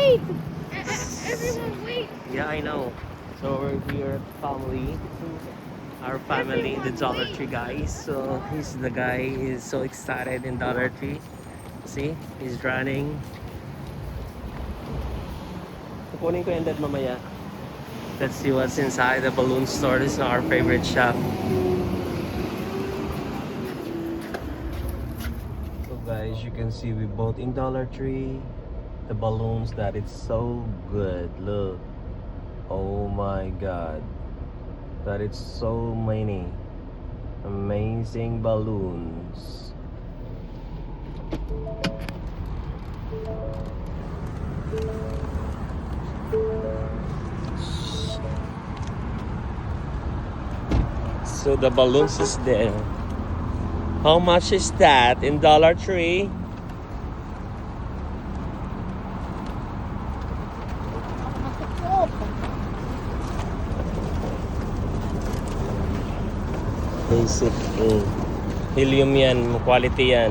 wait! Everyone, wait! Yeah, I know. So we're here, family. Our family in the Dollar Tree, guys. So he's the guy is so excited in Dollar Tree. See, he's running. Kukunin ko yung dad mamaya. Let's see what's inside the balloon store. This is our favorite shop. So guys, you can see we bought in Dollar Tree the balloons that it's so good. Look. Oh my god. That it's so many amazing balloons. So the balloons is there. How much is that in Dollar Tree? Basic. Helium yan. Quality yan.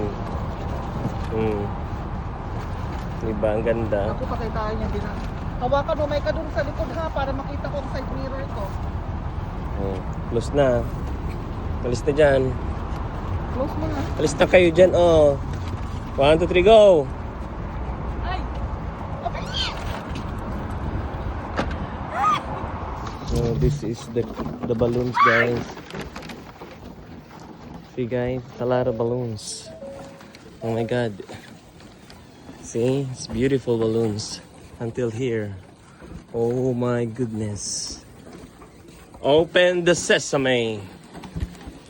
Diba? Ang ganda. Ako patay tayo niya din. Hawakan mo may ka dun sa likod ha para makita ko ang side mirror ko. Close na. Alis na dyan. Close mo na. Alis na kayo dyan. 1, 2, 3, go! Ay! Okay. So this is the balloons, guys. See guys, a lot of balloons. Oh my god. See, it's beautiful balloons until here. Oh my goodness. Open the sesame.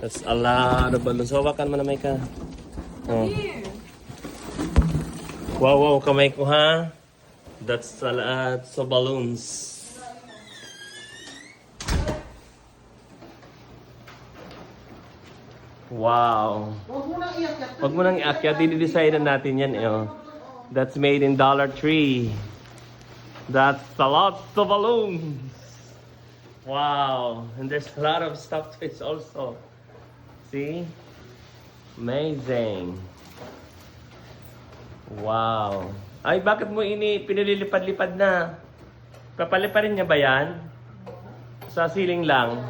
That's a lot of balloons. Hawakan mo na may ka. Oh. Wow, wow, kamay ko ha. That's a lot of balloons. Wow. Huwag mo nang iakyat. I-decide natin yan. That's made in Dollar Tree. That's a lot of balloons. Wow. And there's a lot of stuffed fish also. See? Amazing. Wow. Ay, bakit mo pinililipad-lipad na? Papaliparin niya ba yan? Sa ceiling lang?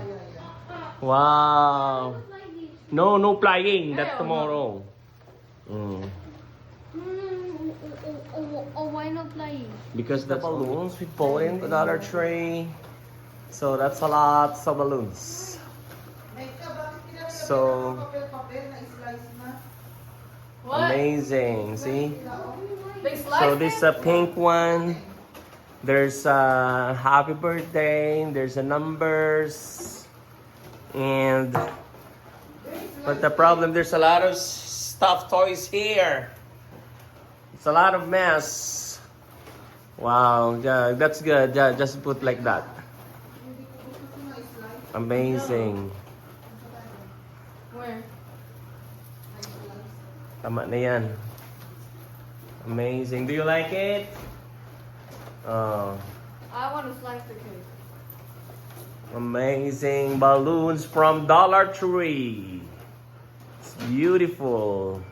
Wow. No, no flying. That's tomorrow. Why not flying? Because that's balloons we bought in the Dollar Tree. So that's a lot of balloons. So amazing. See? So this is a pink one. There's a happy birthday. There's a numbers. And but the problem, there's a lot of stuffed toys here. It's a lot of mess. Wow, yeah, that's good. Yeah, just put like that. Amazing. Where? Tama na yan. Amazing. Do you like it? Oh. I want to slice the cake. Amazing balloons from Dollar Tree. It's beautiful.